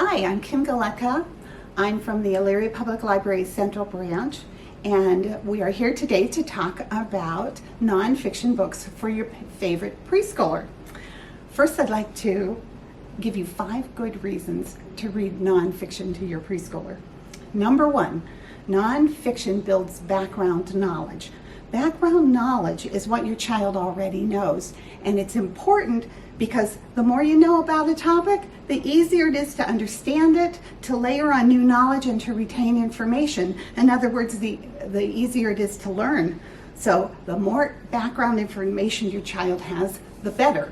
Hi, I'm Kim Galeka. I'm from the Elyria Public Library Central Branch, and we are here today to talk about nonfiction books for your favorite preschooler. First, I'd like to give you 5 good reasons to read nonfiction to your preschooler. Number 1, nonfiction builds background knowledge. Background knowledge is what your child already knows, and it's important because the more you know about a topic, the easier it is to understand it, to layer on new knowledge, and to retain information. In other words, the easier it is to learn. So the more background information your child has, the better.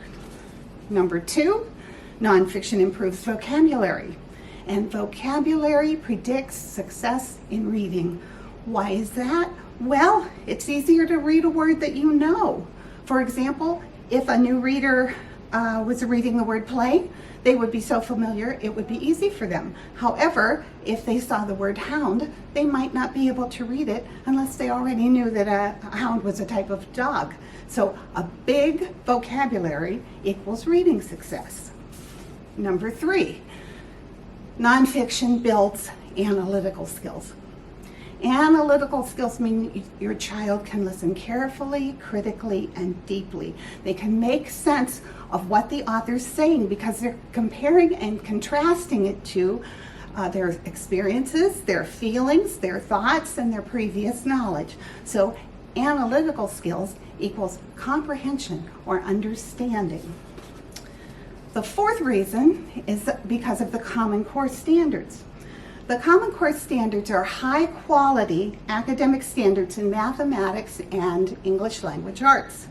Number 2, nonfiction improves vocabulary. And vocabulary predicts success in reading. Why is that? Well, it's easier to read a word that you know. For example, if a new reader was reading the word play, they would be so familiar it would be easy for them. However, if they saw the word hound, they might not be able to read it unless they already knew that a hound was a type of dog. So a big vocabulary equals reading success. Number 3, nonfiction builds analytical skills. Analytical skills mean your child can listen carefully, critically, and deeply. They can make sense of what the author's saying because they're comparing and contrasting it to their experiences, their feelings, their thoughts, and their previous knowledge. So analytical skills equals comprehension or understanding. The 4th reason is because of the Common Core standards. The Common Core standards are high-quality academic standards in mathematics and English language arts.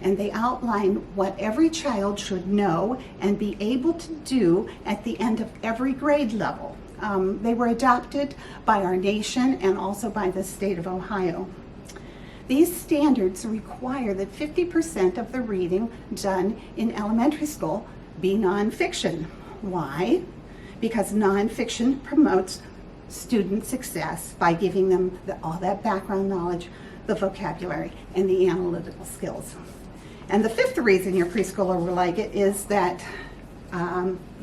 And they outline what every child should know and be able to do at the end of every grade level. They were adopted by our nation and also by the state of Ohio. These standards require that 50% of the reading done in elementary school be nonfiction. Why? Because nonfiction promotes student success by giving them all that background knowledge, the vocabulary, and the analytical skills. And the 5th reason your preschooler will like it is that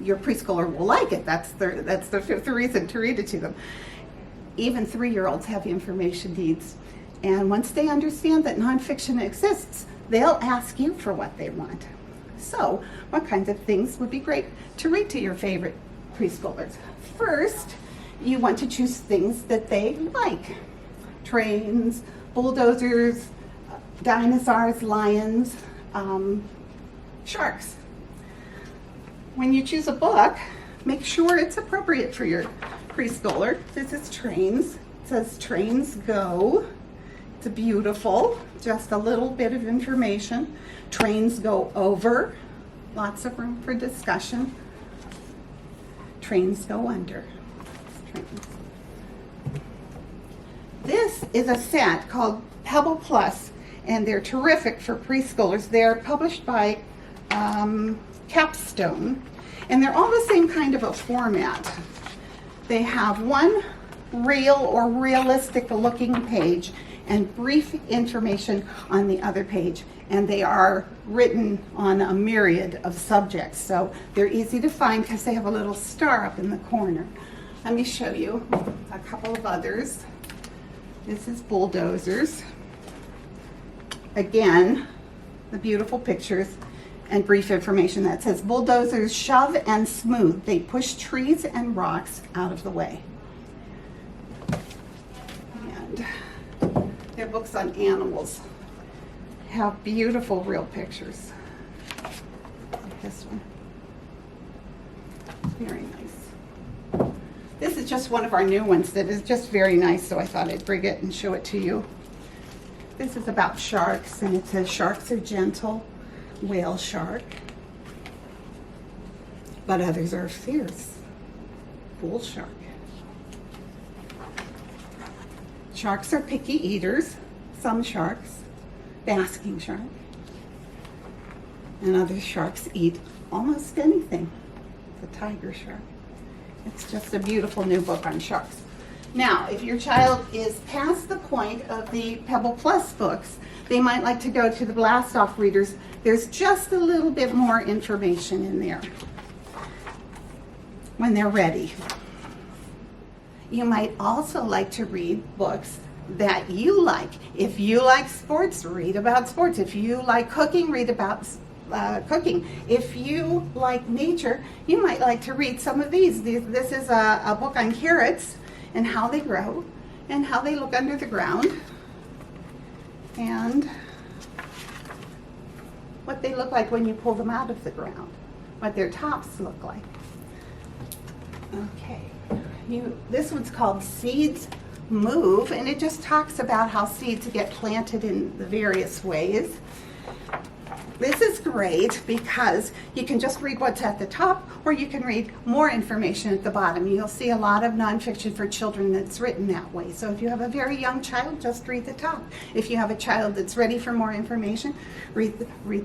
your preschooler will like it. That's the 5th reason to read it to them. Even 3-year-olds have information needs. And once they understand that nonfiction exists, they'll ask you for what they want. So, what kinds of things would be great to read to your favorite preschoolers? First, you want to choose things that they like. Trains, bulldozers, dinosaurs, lions, sharks. When you choose a book, make sure it's appropriate for your preschooler. This is Trains. It says Trains Go. It's beautiful, just a little bit of information. Trains Go Over, lots of room for discussion. Trains Go Under. Trains. This is a set called Pebble Plus, and they're terrific for preschoolers. They're published by Capstone, and they're all the same kind of a format. They have one real or realistic looking page and brief information on the other page, and they are written on a myriad of subjects, so they're easy to find because they have a little star up in the corner. Let me show you a couple of others. This is Bulldozers. Again, the beautiful pictures and brief information that says bulldozers shove and smooth. They push trees and rocks out of the way. And their books on animals have beautiful real pictures. Like this one. Very nice. This is just one of our new ones that is just very nice, so I thought I'd bring it and show it to you. This is about sharks, and it says sharks are gentle, whale shark, but others are fierce, bull shark. Sharks are picky eaters, some sharks, basking shark, and other sharks eat almost anything. The tiger shark. It's just a beautiful new book on sharks. Now, if your child is past the point of the Pebble Plus books, they might like to go to the Blast Off readers. There's just a little bit more information in there. when they're ready. You might also like to read books that you like. If you like sports, read about sports. If you like cooking, read about cooking. If you like nature, you might like to read some of these. This is a book on carrots and how they grow and how they look under the ground and what they look like when you pull them out of the ground, what their tops look like. Okay, this one's called Seeds Move, and it just talks about how seeds get planted in the various ways. This is great because you can just read what's at the top, or you can read more information at the bottom. You'll see a lot of nonfiction for children that's written that way. So if you have a very young child, just read the top. If you have a child that's ready for more information, read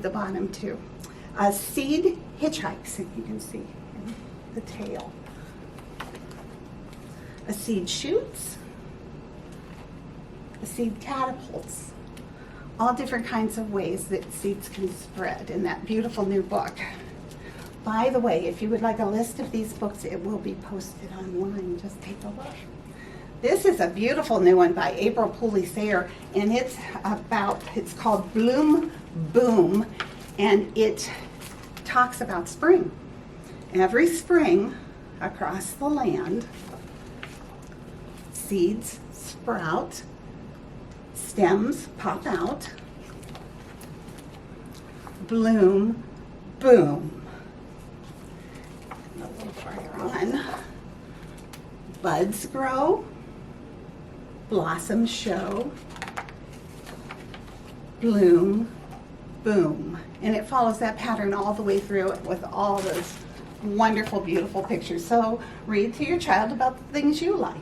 the bottom too. A seed hitchhikes, if you can see the tail. A seed shoots. A seed catapults. All different kinds of ways that seeds can spread in that beautiful new book. By the way, if you would like a list of these books, it will be posted online. Just take a look. This is a beautiful new one by April Pulley-Sayer, and it's called Bloom Boom, and it talks about spring. Every spring across the land, seeds sprout, stems pop out, bloom, boom. And a little farther on, buds grow, blossoms show, bloom, boom. And it follows that pattern all the way through with all those wonderful, beautiful pictures. So read to your child about the things you like.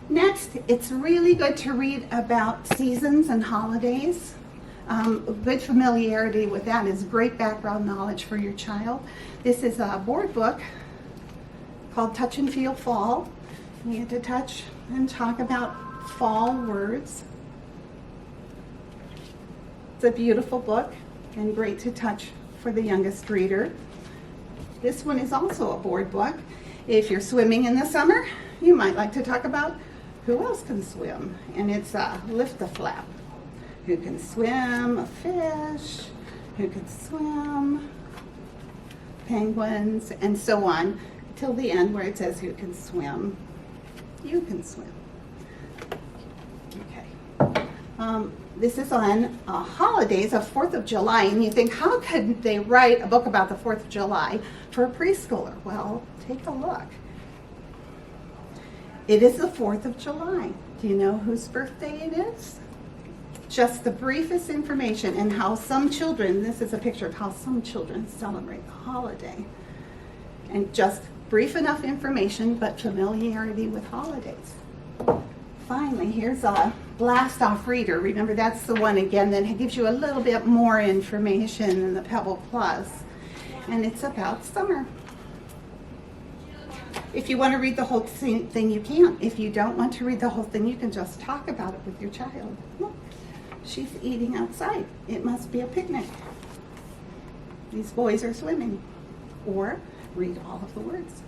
Next, it's really good to read about seasons and holidays. Good familiarity with that is great background knowledge for your child. This is a board book called Touch and Feel Fall. You get to touch and talk about fall words. It's a beautiful book and great to touch for the youngest reader. This one is also a board book. If you're swimming in the summer, you might like to talk about who else can swim, and it's Lift the Flap. Who can swim? A fish. Who can swim? Penguins, and so on, till the end where it says who can swim. You can swim. Okay. This is on holidays of 4th of July, and you think, how could they write a book about the 4th of July for a preschooler? Well, take a look. It is the 4th of July. Do you know whose birthday it is? Just the briefest information, and how some children, this is a picture of how some children celebrate the holiday. And just brief enough information, but familiarity with holidays. Finally, here's a blast off reader. Remember, that's the one again that gives you a little bit more information than the Pebble Plus. And it's about summer. If you want to read the whole thing, you can. If you don't want to read the whole thing, you can just talk about it with your child. Look, she's eating outside. It must be a picnic. These boys are swimming. Or read all of the words.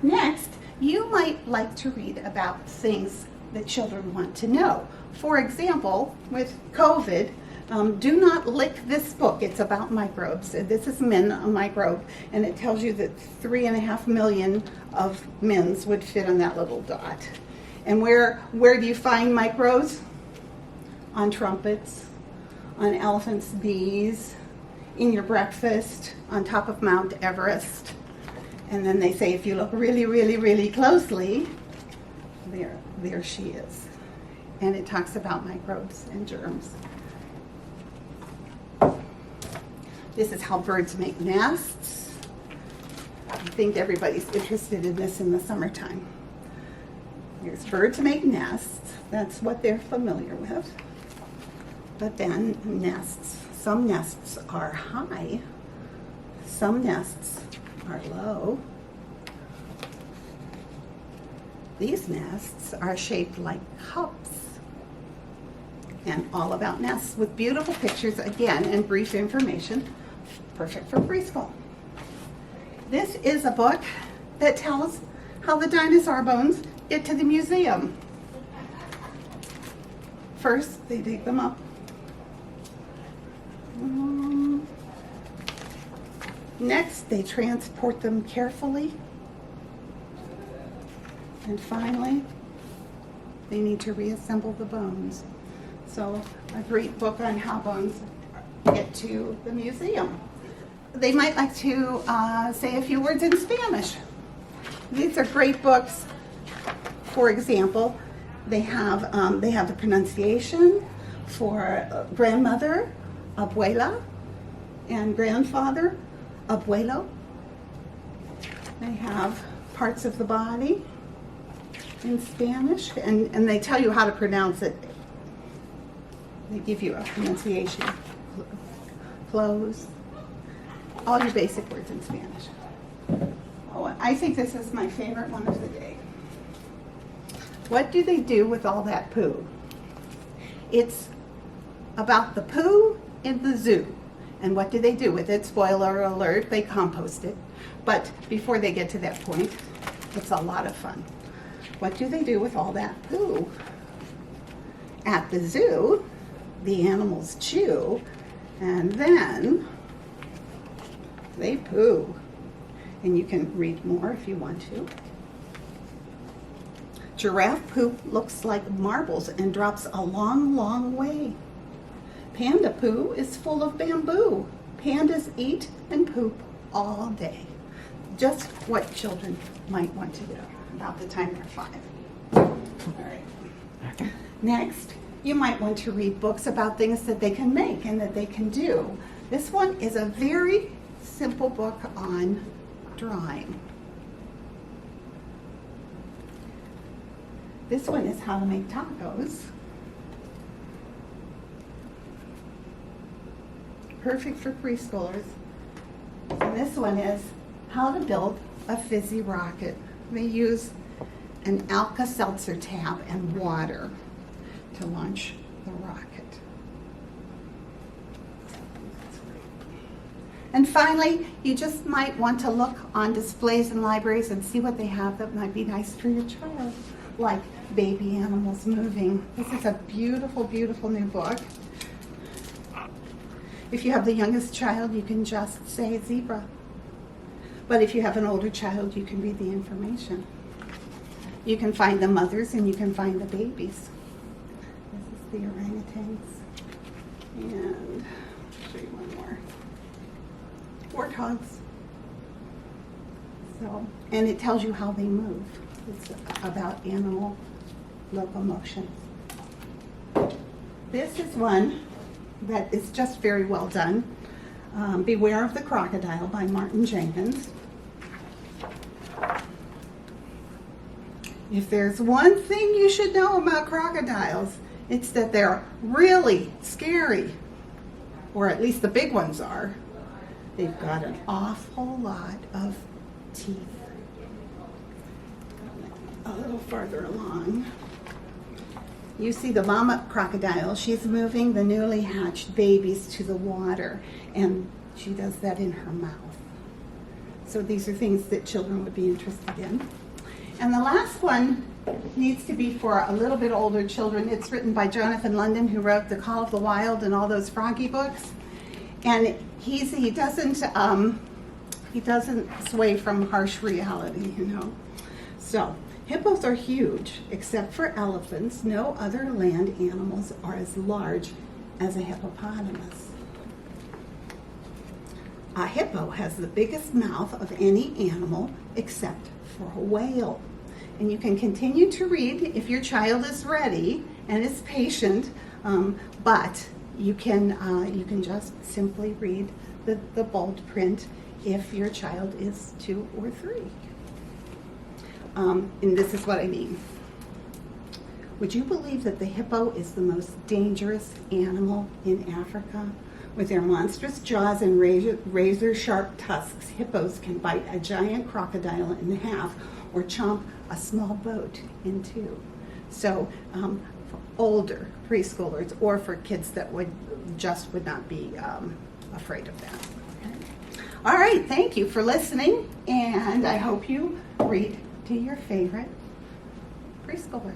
Next, you might like to read about things that children want to know. For example, with COVID, do not lick this book. It's about microbes. This is Min, a microbe, and it tells you that 3.5 million of Mins would fit on that little dot. And where do you find microbes? On trumpets, on elephants' bees, in your breakfast, on top of Mount Everest. And then they say if you look really, really, really closely, there she is. And it talks about microbes and germs. This is how birds make nests. I think everybody's interested in this in the summertime. Here's birds make nests. That's what they're familiar with. But then nests. Some nests are high. Some nests are low. These nests are shaped like cups. And all about nests with beautiful pictures again and brief information. Perfect for preschool. This is a book that tells how the dinosaur bones get to the museum. First, they dig them up. Next, they transport them carefully. And finally, they need to reassemble the bones. So, a great book on how bones get to the museum. They might like to say a few words in Spanish. These are great books. For example, they have the pronunciation for grandmother, abuela, and grandfather, abuelo. They have parts of the body in Spanish, and they tell you how to pronounce it. They give you a pronunciation. Clothes, all your basic words in Spanish. Oh, I think this is my favorite one of the day. What do they do with all that poo? It's about the poo in the zoo. And what do they do with it? Spoiler alert, they compost it. But before they get to that point, it's a lot of fun. What do they do with all that poo? At the zoo, the animals chew, and then they poo. And you can read more if you want to. Giraffe poop looks like marbles and drops a long, long way. Panda poo is full of bamboo. Pandas eat and poop all day. Just what children might want to know about the time they're 5. All right. Next, you might want to read books about things that they can make and that they can do. This one is a very simple book on drawing. This one is how to make tacos. Perfect for preschoolers. And this one is how to build a fizzy rocket. They use an Alka-Seltzer tab and water to launch the rocket. And finally, you just might want to look on displays in libraries and see what they have that might be nice for your child, like baby animals moving. This is a beautiful, beautiful new book. If you have the youngest child, you can just say zebra. But if you have an older child, you can read the information. You can find the mothers and you can find the babies. This is the orangutans. And I'll show you one more. Warthogs. So, and it tells you how they move. It's about animal locomotion. This is one that is just very well done. Beware of the Crocodile by Martin Jenkins. If there's one thing you should know about crocodiles, it's that they're really scary, or at least the big ones are. They've got an awful lot of teeth. A little farther along, you see the mama crocodile. She's moving the newly hatched babies to the water, and she does that in her mouth. So these are things that children would be interested in. And the last one needs to be for a little bit older children. It's written by Jonathan London, who wrote The Call of the Wild and all those Froggy books. And he doesn't sway from harsh reality, you know. So hippos are huge, except for elephants. No other land animals are as large as a hippopotamus. A hippo has the biggest mouth of any animal except for a whale. And you can continue to read if your child is ready and is patient, but you can just simply read the bold print if your child is 2 or 3. And this is what I mean. Would you believe that the hippo is the most dangerous animal in Africa? With their monstrous jaws and razor-sharp tusks, hippos can bite a giant crocodile in half or chomp a small boat in 2. So for older preschoolers or for kids that would not be afraid of that. Okay. All right, thank you for listening, and I hope you read to your favorite preschooler.